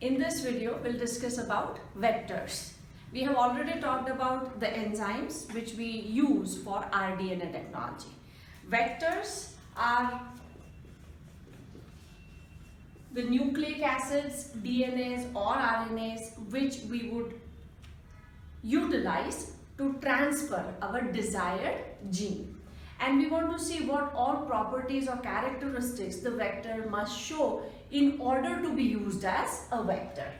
In this video, we'll discuss about vectors. We have already talked about the enzymes which we use for our DNA technology. Vectors are the nucleic acids, DNAs or RNAs which we would utilize to transfer our desired gene. And we want to see what all properties or characteristics the vector must show in order to be used as a vector.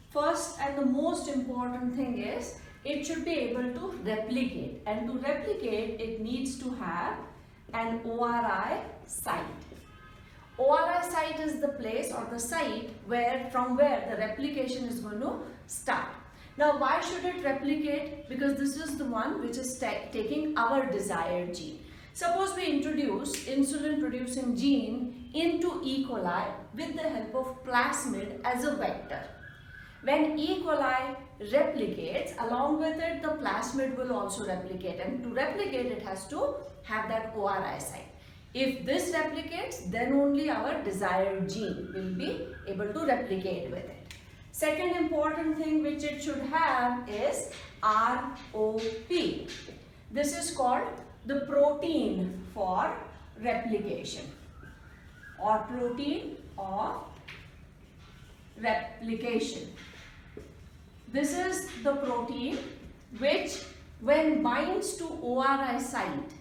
First and the most important thing is it should be able to replicate, and to replicate it needs to have an ORI site. ORI site is the place or the site from where the replication is going to start. Now why should it replicate? Because this is the one which is taking our desired gene. Suppose we introduce insulin producing gene into E. coli with the help of plasmid as a vector. When E. coli replicates, along with it the plasmid will also replicate, and to replicate it has to have that ORI site. If this replicates, then only our desired gene will be able to replicate with it. Second important thing which it should have is ROP. This is called the protein for replication or protein of replication. This is the protein which when binds to ORI site,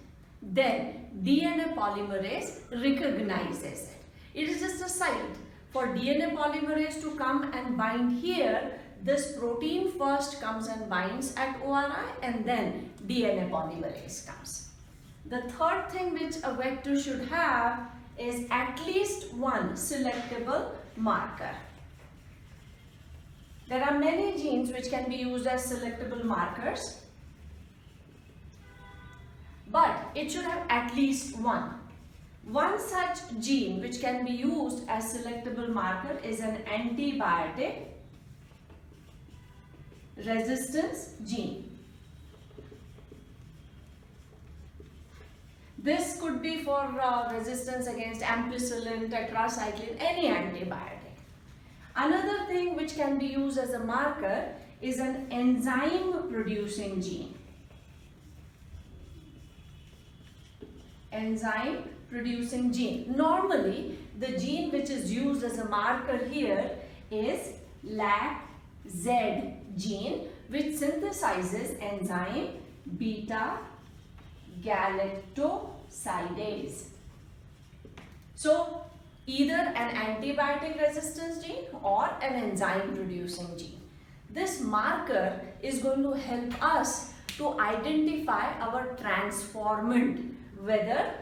then DNA polymerase recognizes it. It is just a site for DNA polymerase to come and bind here. This protein first comes and binds at ORI and then DNA polymerase comes. The third thing which a vector should have is at least one selectable marker. There are many genes which can be used as selectable markers, but it should have at least one. One such gene which can be used as selectable marker is an antibiotic resistance gene. This could be for resistance against ampicillin, tetracycline, any antibiotic. Another thing which can be used as a marker is an enzyme producing gene. Enzyme producing gene. Normally, the gene which is used as a marker here is LAC-Z gene, which synthesizes enzyme beta galactosidase. So either an antibiotic resistance gene or an enzyme producing gene. This marker is going to help us to identify our transformant, whether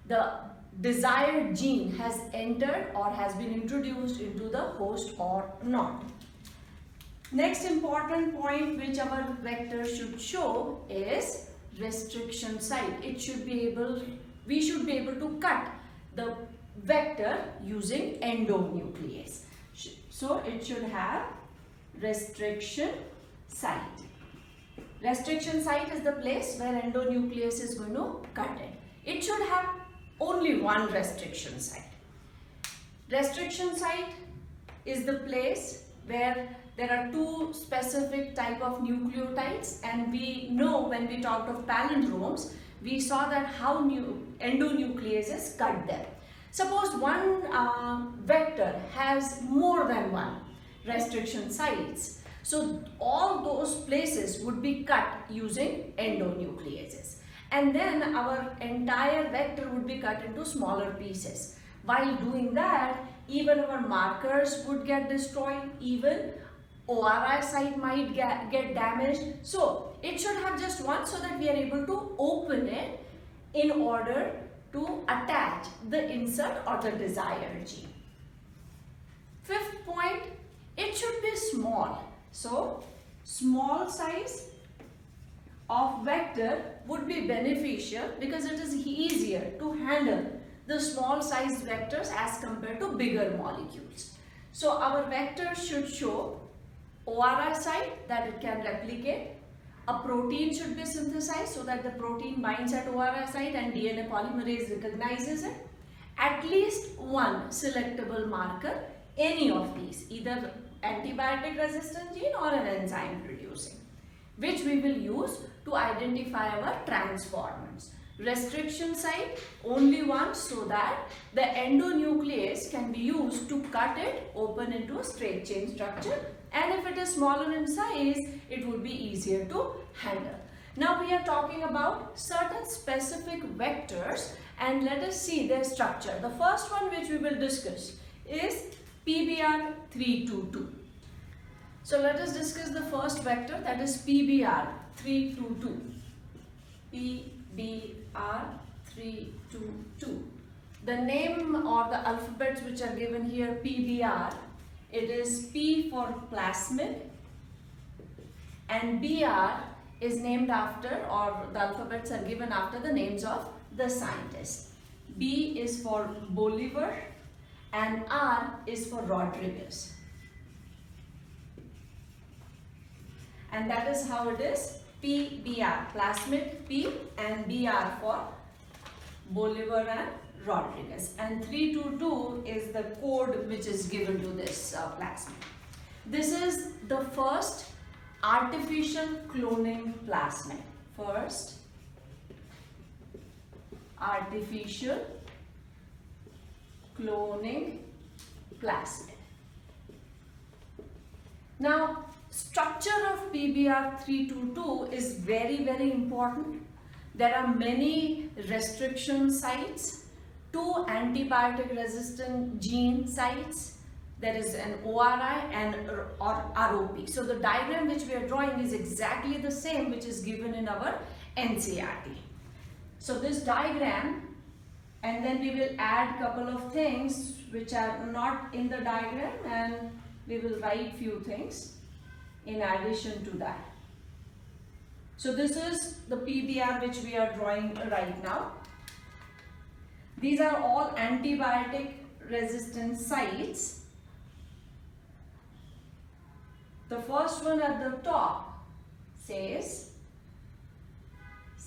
the desired gene has entered or has been introduced into the host or not. Next important point which our vector should show is restriction site. We should be able to cut the vector using endonuclease. So it should have restriction site. Restriction site is the place where endonuclease is going to cut it. It should have only one restriction site. Restriction site is the place where there are two specific type of nucleotides, and we know when we talked of palindromes, we saw that how endonucleases cut them. Suppose one vector has more than one restriction sites, so all those places would be cut using endonucleases, and then our entire vector would be cut into smaller pieces. While doing that, even our markers would get destroyed, even ORI site might get damaged. So it should have just one so that we are able to open it in order to attach the insert or the desired gene. Fifth point, it should be small. So small size of vector would be beneficial because it is easier to handle the small size vectors as compared to bigger molecules. So our vector should show ORI site that it can replicate. A protein should be synthesized so that the protein binds at ORI site and DNA polymerase recognizes it. At least one selectable marker, any of these, either antibiotic resistant gene or an enzyme producing, which we will use to identify our transformants. Restriction site only one, so that the endonuclease can be used to cut it open into a straight chain structure, and if it is smaller in size, it would be easier to handle. Now we are talking about certain specific vectors, and let us see their structure. The first one which we will discuss is PBr322. So let us discuss the first vector, that is PBr322. PBr322. The name or the alphabets which are given here, PBr, it is P for plasmid, and Br is named after, or the alphabets are given after the names of the scientists. B is for Bolivar and R is for Rodriguez. And that is how it is. PBr, plasmid P, and Br for Bolivar and Rodriguez. And 322 is the code which is given to this plasmid. This is the first artificial cloning plasmid. First artificial cloning plasmid. Now, structure of PBr322 is very, very important. There are many restriction sites, 2 antibiotic resistant gene sites. There is an ORI and ROP. So the diagram which we are drawing is exactly the same which is given in our NCERT. So this diagram, and then we will add couple of things which are not in the diagram, and we will write few things in addition to that. So this is the PBr which we are drawing right now. These are all antibiotic resistant sites. The first one at the top says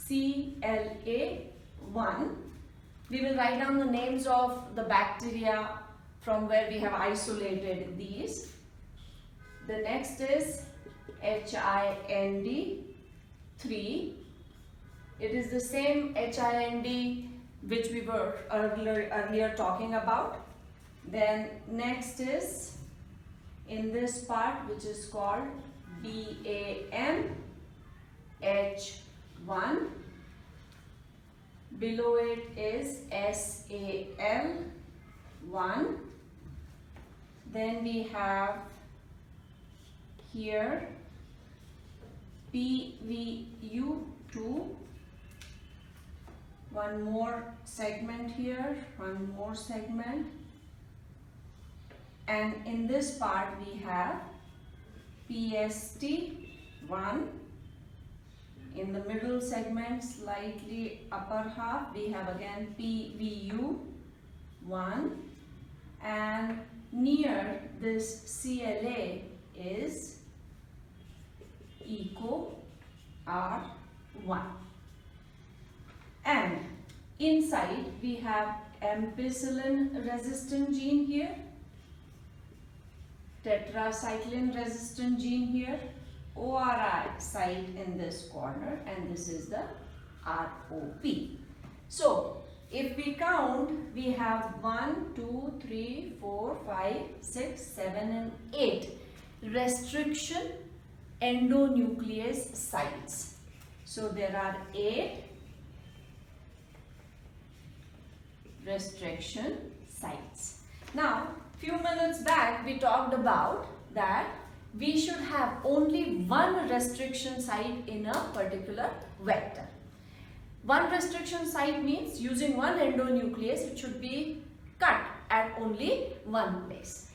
CLA1. We will write down the names of the bacteria from where we have isolated these. The next is HIND3. It is the same HIND which we were earlier talking about. Then next is in this part which is called BAMH1. Below it is SAL1. Then we have here PVU2. One more segment here, one more segment. And in this part we have PST1. In the middle segment, slightly upper half, we have again PVU1. And near this CLA is ECO-R1. And inside we have ampicillin resistant gene here, tetracycline resistant gene here, ORI site in this corner, and this is the ROP. So if we count, we have 1, 2, 3, 4, 5, 6, 7 and 8 restriction endonuclease sites. So there are 8 restriction sites. Now, few minutes back we talked about that we should have only one restriction site in a particular vector. One restriction site means using one endonuclease it should be cut at only one place.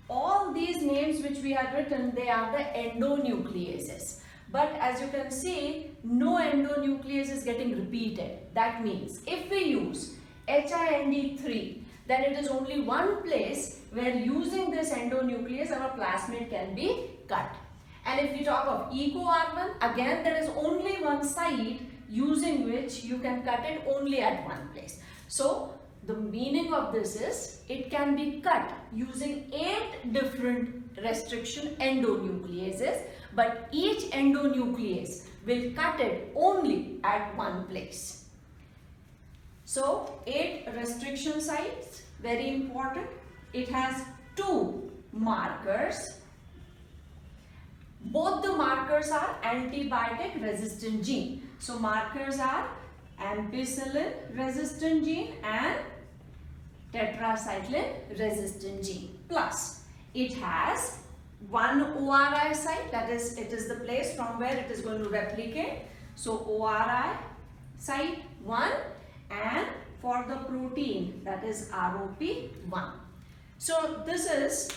All these names which we have written, they are the endonucleases. But as you can see, no endonuclease is getting repeated. That means if we use HIND3, then it is only one place where using this endonuclease our plasmid can be cut. And if we talk of ECO-R1, again there is only one site using which you can cut it only at one place. So the meaning of this is it can be cut using 8 different restriction endonucleases, but each endonuclease will cut it only at one place. So 8 restriction sites, very important. It has 2 markers. Both the markers are antibiotic resistant gene. So markers are ampicillin resistant gene and tetracycline resistant gene. Plus it has 1 ORI site, that is, it is the place from where it is going to replicate. So ORI site 1, and for the protein, that is ROP1. So this is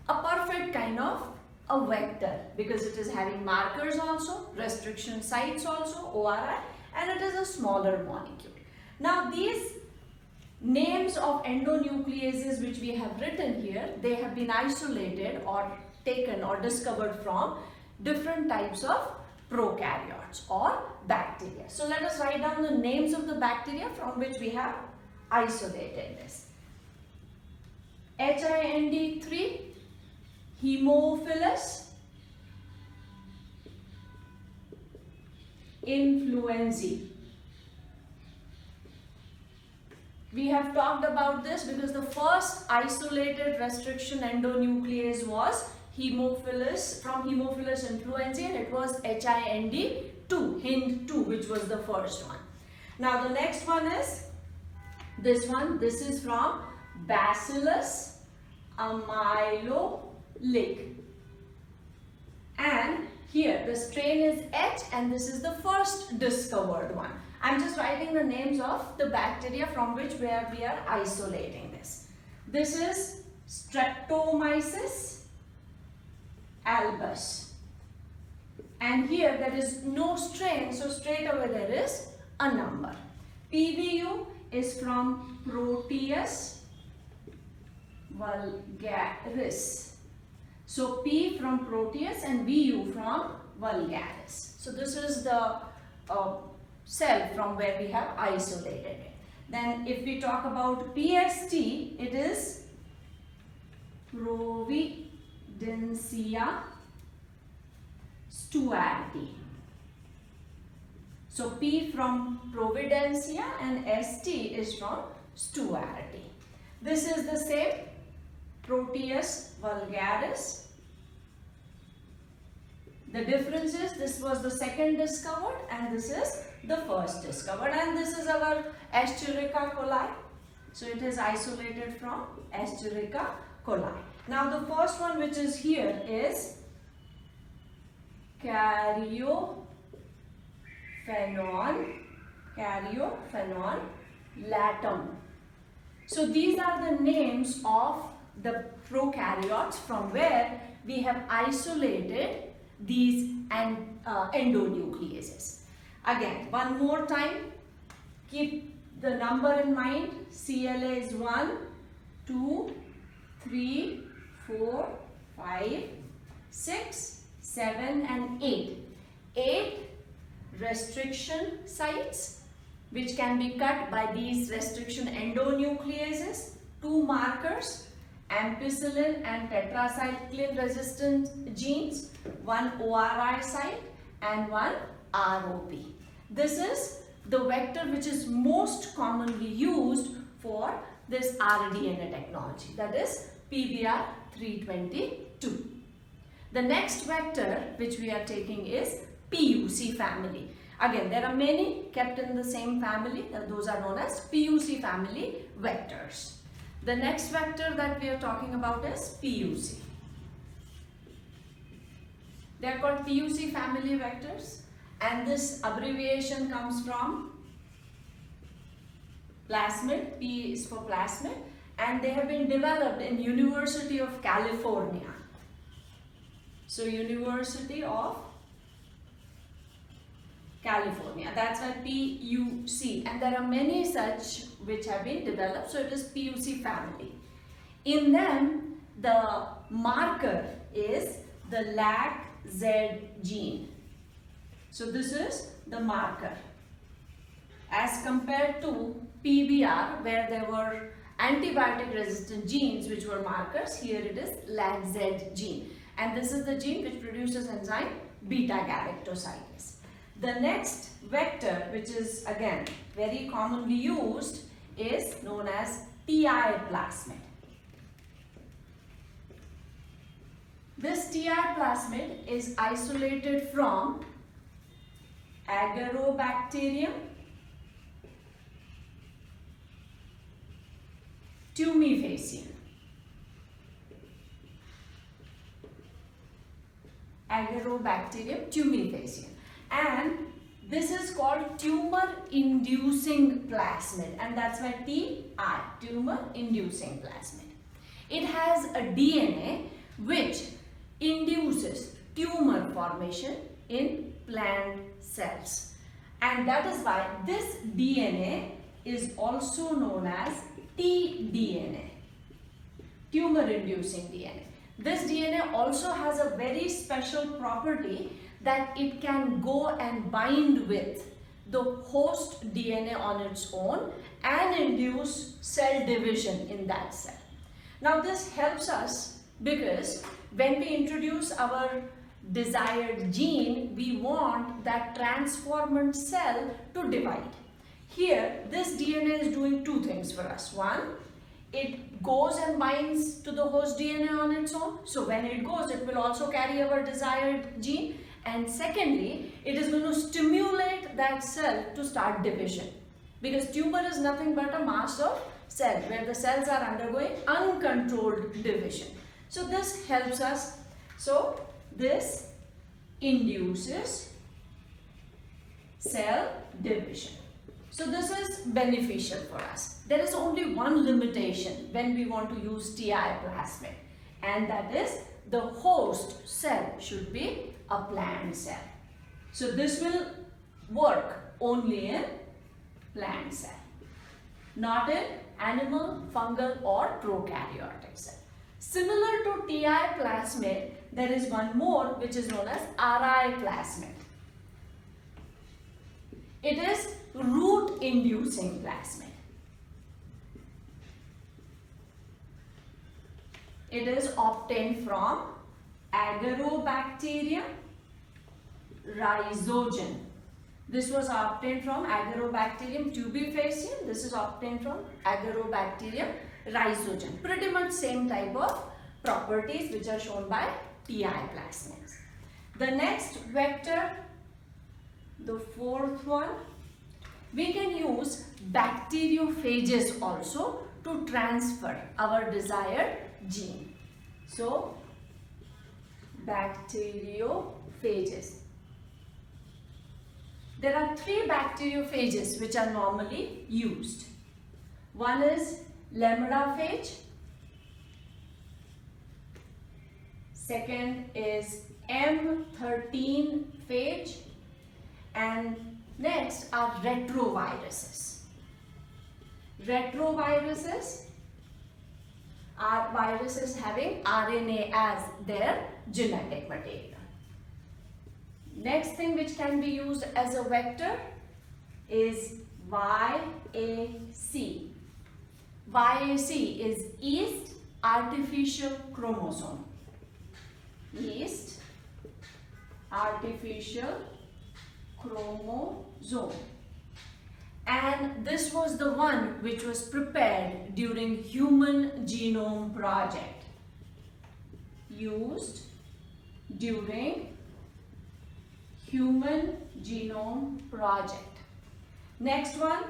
a perfect kind of a vector because it is having markers also, restriction sites also, ORI, and it is a smaller molecule. Now these names of endonucleases which we have written here, they have been isolated or taken or discovered from different types of prokaryotes or bacteria. So let us write down the names of the bacteria from which we have isolated this. HIND3, Haemophilus influenzae. We have talked about this because the first isolated restriction endonuclease was Haemophilus, from Haemophilus influenzae, and it was HIND2, which was the first one. Now the next one is this one. This is from Bacillus amyloic, and here the strain is H, and this is the first discovered one. I'm just writing the names of the bacteria from which we are isolating this. This is Streptomyces albus, and here there is no strain, so straight away there is a number. PVU is from Proteus vulgaris. So P from Proteus and VU from vulgaris. So this is the cell from where we have isolated it. Then if we talk about PST, it is Providencia stuarti. So P from Providencia and ST is from stuarti. This is the same, Proteus vulgaris. The difference is this was the second discovered and this is the first discovered, and this is our Escherichia coli. So it is isolated from Escherichia coli. Now the first one which is here is Caryophanon latum. So these are the names of the prokaryotes from where we have isolated these endonucleases. Again, one more time, keep the number in mind. CLA is 1, 2, 3, 4, 5, 6, 7 and 8. 8 restriction sites which can be cut by these restriction endonucleases. 2 markers, ampicillin and tetracycline resistant genes, 1 ORI site and 1 ROP. This is the vector which is most commonly used for this rDNA technology, that is PBR322. The next vector which we are taking is PUC family. Again, there are many kept in the same family, those are known as PUC family vectors. The next vector that we are talking about is PUC. They are called PUC family vectors, and this abbreviation comes from plasmid. P is for plasmid, and they have been developed in University of California. So University of California, that's why PUC, and there are many such which have been developed, so it is PUC family. In them, the marker is the LAC-Z gene. So this is the marker, as compared to PBR, where there were antibiotic resistant genes which were markers. Here it is LAGZ gene, and this is the gene which produces enzyme beta-galactosidase. The next vector, which is again very commonly used, is known as TI plasmid. This TI plasmid is isolated from Agarobacterium tumefacium. Agarobacterium tumefacium, and this is called tumor inducing plasmid, and that's why TI, tumor inducing plasmid. It has a DNA which induces tumor formation in plant cells, and that is why this DNA is also known as tDNA, tumor inducing DNA. This DNA also has a very special property that it can go and bind with the host DNA on its own and induce cell division in that cell. Now this helps us because when we introduce our desired gene, we want that transformed cell to divide. Here, this DNA is doing two things for us. One, it goes and binds to the host DNA on its own. So when it goes, it will also carry our desired gene. And secondly, it is going to stimulate that cell to start division. Because tumor is nothing but a mass of cells where the cells are undergoing uncontrolled division. So this helps us. So this induces cell division. So this is beneficial for us. There is only one limitation when we want to use TI plasmid, and that is the host cell should be a plant cell. So this will work only in plant cell, not in animal, fungal or prokaryotic cell. Similar to TI plasmid, there is one more which is known as RI plasmid. It is root inducing plasmid. It is obtained from Agarobacterium rhizogen. This was obtained from Agarobacterium tumefacium. This is obtained from Agarobacterium rhizogen. Pretty much same type of properties which are shown by TI plasmids. The next vector, the fourth one, we can use bacteriophages also to transfer our desired gene. So, bacteriophages. There are three bacteriophages which are normally used. One is lambda-phage. Second is M13 phage, and next are retroviruses. Retroviruses are viruses having RNA as their genetic material. Next thing which can be used as a vector is YAC. YAC is yeast artificial chromosome. Yeast artificial chromosome. And this was the one which was prepared during Human Genome Project. Used during Human Genome Project. Next one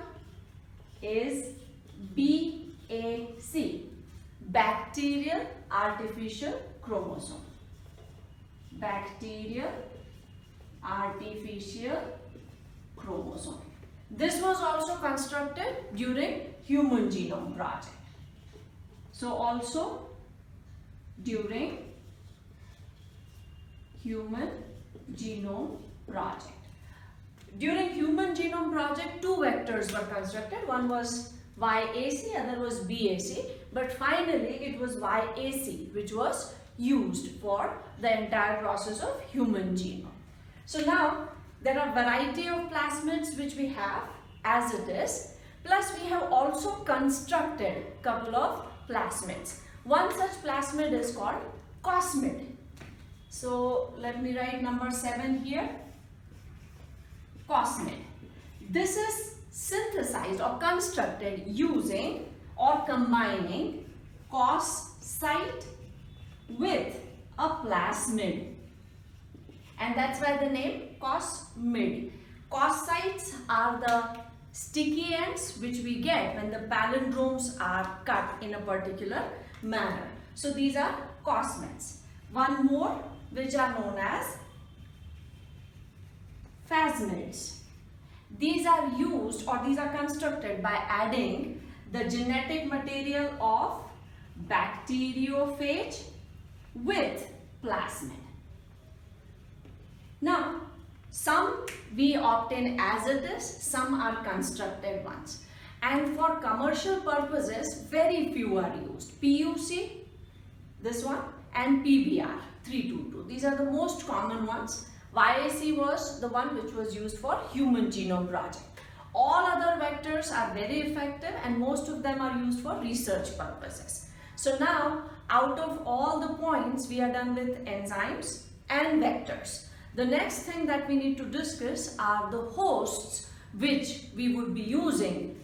is BAC, bacterial artificial chromosome. Bacterial artificial chromosome. This was also constructed during Human Genome Project. So also during Human Genome Project. During Human Genome Project, two vectors were constructed. One was YAC, other was BAC, but finally it was YAC which was used for the entire process of human genome. So now there are variety of plasmids which we have. as it is. Plus we have also constructed a couple of plasmids. One such plasmid is called cosmid. So let me write number 7 here. Cosmid. This is synthesized or constructed using or combining cos site with a plasmid. And that's why the name cosmid. Cos sites are the sticky ends which we get when the palindromes are cut in a particular manner. So these are cosmids. One more, which are known as phasmids. These are used or these are constructed by adding the genetic material of bacteriophage with plasmid. Now, some we obtain as it is, some are constructed ones. And for commercial purposes, very few are used. PUC, this one, and PBR 322. These are the most common ones. YAC was the one which was used for Human Genome Project. All other vectors are very effective and most of them are used for research purposes. So now, out of all the points, we are done with enzymes and vectors. The next thing that we need to discuss are the hosts which we would be using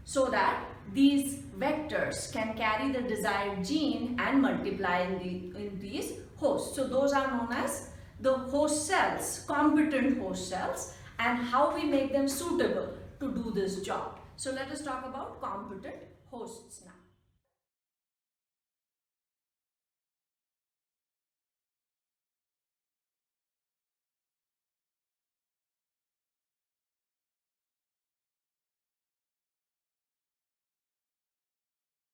so that these vectors can carry the desired gene and multiply in these hosts. So those are known as the host cells, competent host cells, and how we make them suitable to do this job. So let us talk about competent hosts now.